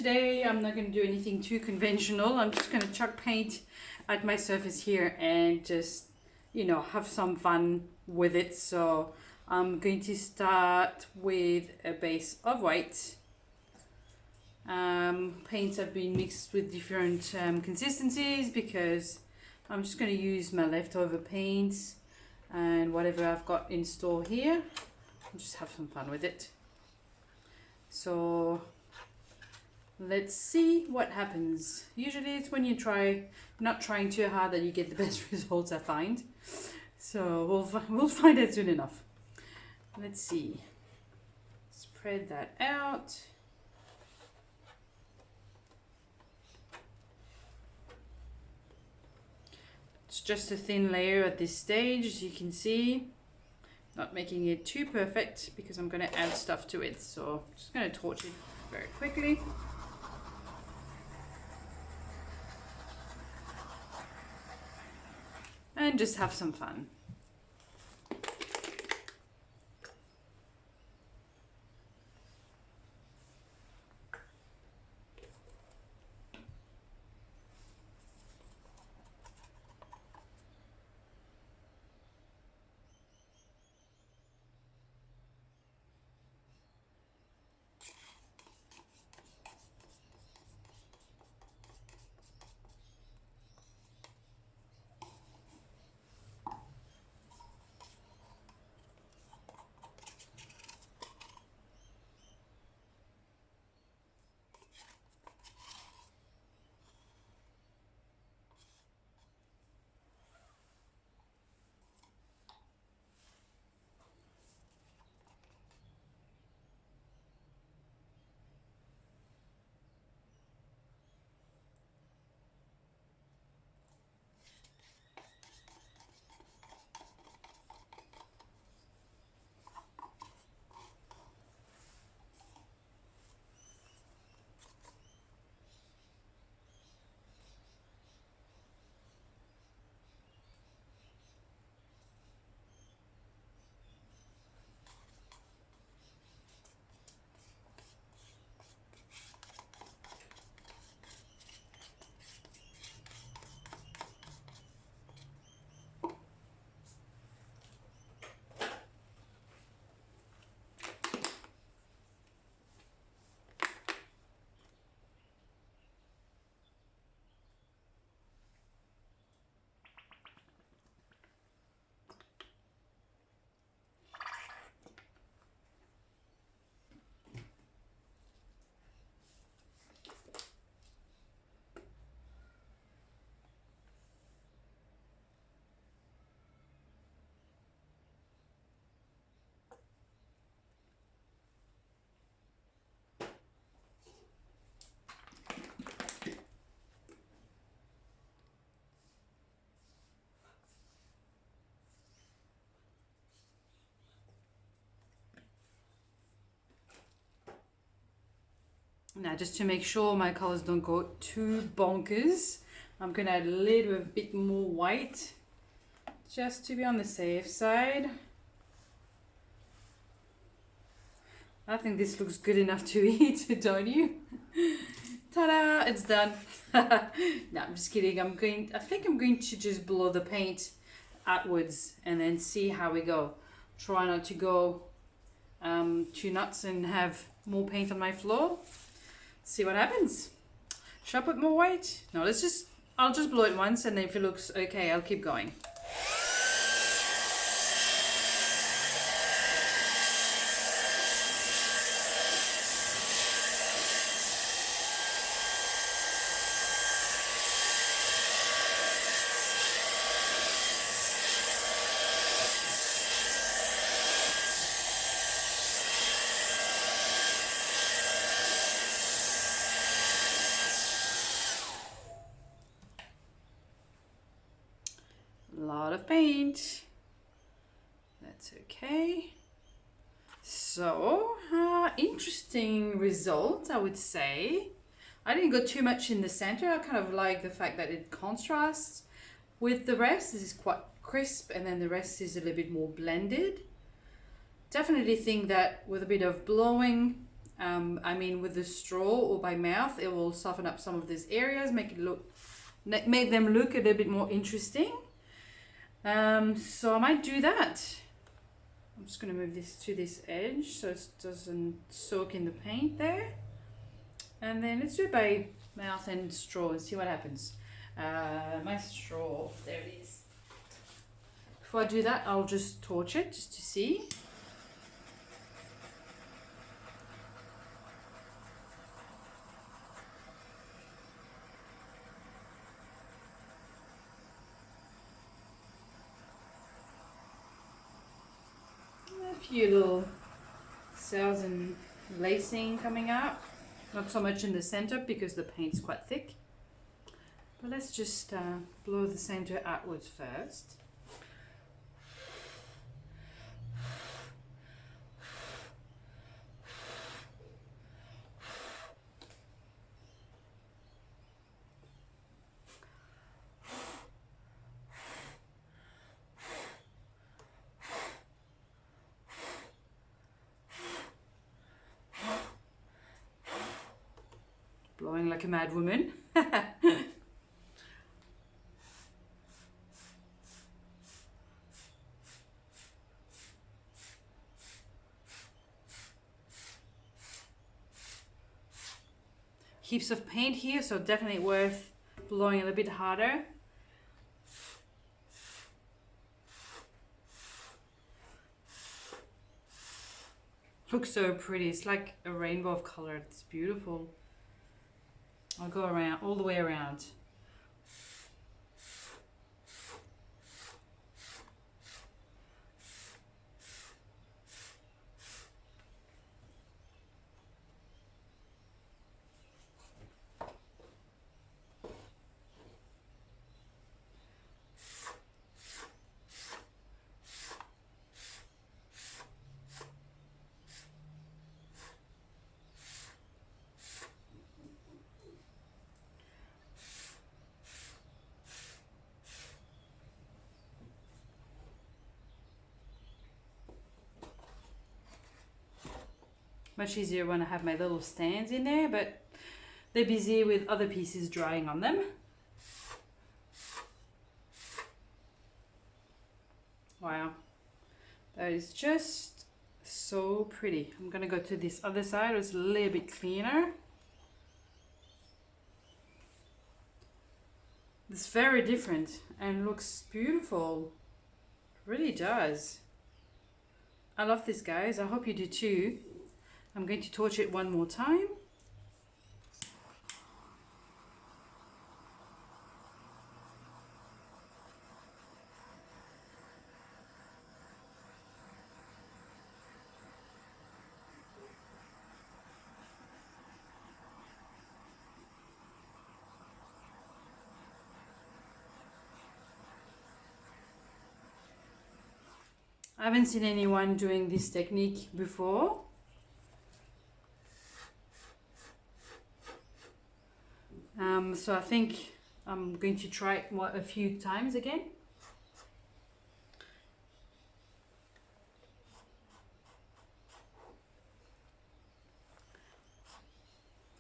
today I'm not going to do anything too conventional. I'm just going to chuck paint at my surface here and just, you know, have some fun with it. So I'm going to start with a base of white. Paints have been mixed with different consistencies because I'm just going to use my leftover paints and whatever I've got in store here. Just have some fun with it. So let's see what happens. Usually it's when you try, not trying too hard, that you get the best results, I find. So we'll find it soon enough. Let's see. Spread that out. It's just a thin layer at this stage, as you can see. Not making it too perfect because I'm going to add stuff to it. So I'm just going to torch it very quickly. And just have some fun. Now, just to make sure my colors don't go too bonkers, I'm going to add a little bit more white just to be on the safe side. I think this looks good enough to eat, don't you? Ta-da! It's done. No, I'm just kidding. I think I'm going to just blow the paint outwards and then see how we go. Try not to go too nuts and have more paint on my floor. See what happens. Should I put more white? No, I'll just blow it once, and then if it looks okay, I'll keep going. Lot of paint. That's okay. So interesting result, I would say. I didn't go too much in the center. I kind of like the fact that it contrasts with the rest. This is quite crisp, and then the rest is a little bit more blended. Definitely think that with a bit of blowing I mean with the straw or by mouth, it will soften up some of these areas, make them look a little bit more interesting. So I might do that. I'm just going to move this to this edge so it doesn't soak in the paint there. And then let's do it by mouth and straw and see what happens. My straw, there it is. Before I do that, I'll just torch it just to see. A few little cells and lacing coming up. Not so much in the center because the paint's quite thick. But let's just blow the center outwards first. Blowing like a mad woman. Heaps of paint here, so definitely worth blowing a little bit harder. Looks so pretty. It's like a rainbow of color. It's beautiful. I'll go around, all the way around. Much easier when I have my little stands in there, but they're busy with other pieces drying on them. Wow, that is just so pretty. I'm gonna go to this other side, it's a little bit cleaner. It's very different and looks beautiful. It really does. I love this, guys. I hope you do too. I'm going to torch it one more time. I haven't seen anyone doing this technique before. So I think I'm going to try it a few times again.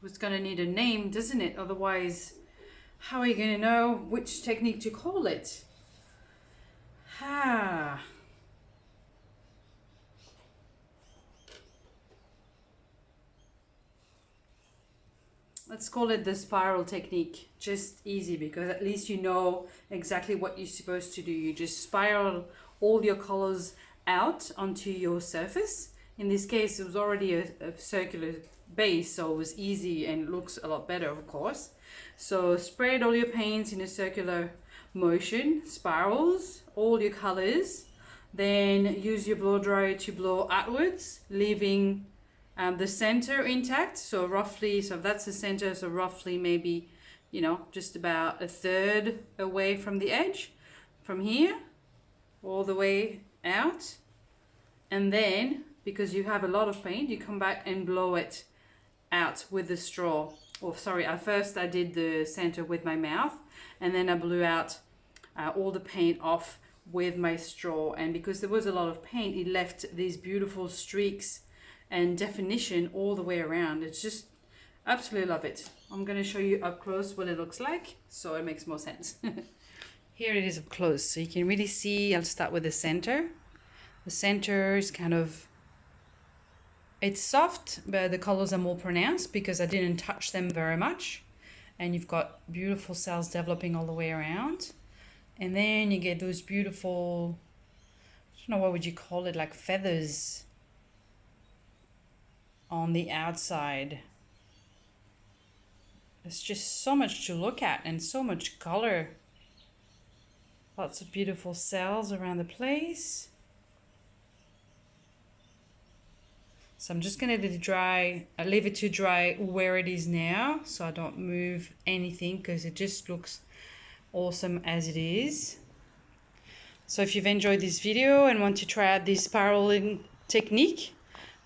It's going to need a name, doesn't it? Otherwise, how are you going to know which technique to call it? Let's call it the spiral technique. Just easy, because at least you know exactly what you're supposed to do. You just spiral all your colors out onto your surface. In this case, it was already a circular base, so it was easy and looks a lot better, of course. So spread all your paints in a circular motion, spirals all your colors, then use your blow dryer to blow outwards, leaving the center intact. So roughly, so that's the center, so roughly maybe, you know, just about a third away from the edge, from here all the way out. And then, because you have a lot of paint, you come back and blow it out with the straw. Or sorry, at first I did the center with my mouth, and then I blew out all the paint off with my straw. And because there was a lot of paint, it left these beautiful streaks and definition all the way around. It's just absolutely love it. I'm going to show you up close what it looks like so it makes more sense. Here it is up close, so you can really see. I'll start with the center. The center is kind of, it's soft, but the colors are more pronounced because I didn't touch them very much. And you've got beautiful cells developing all the way around. And then you get those beautiful, I don't know, what would you call it, like feathers on the outside. There's just so much to look at and so much color. Lots of beautiful cells around the place. So I'm just going to let it dry. I leave it to dry where it is now, so I don't move anything because it just looks awesome as it is. So if you've enjoyed this video and want to try out this spiraling technique,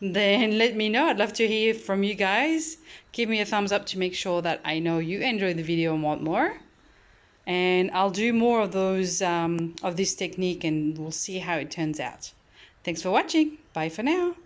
then let me know. I'd love to hear from you guys. Give me a thumbs up to make sure that I know you enjoyed the video and want more. And I'll do more of those of this technique, and we'll see how it turns out. Thanks for watching. Bye for now.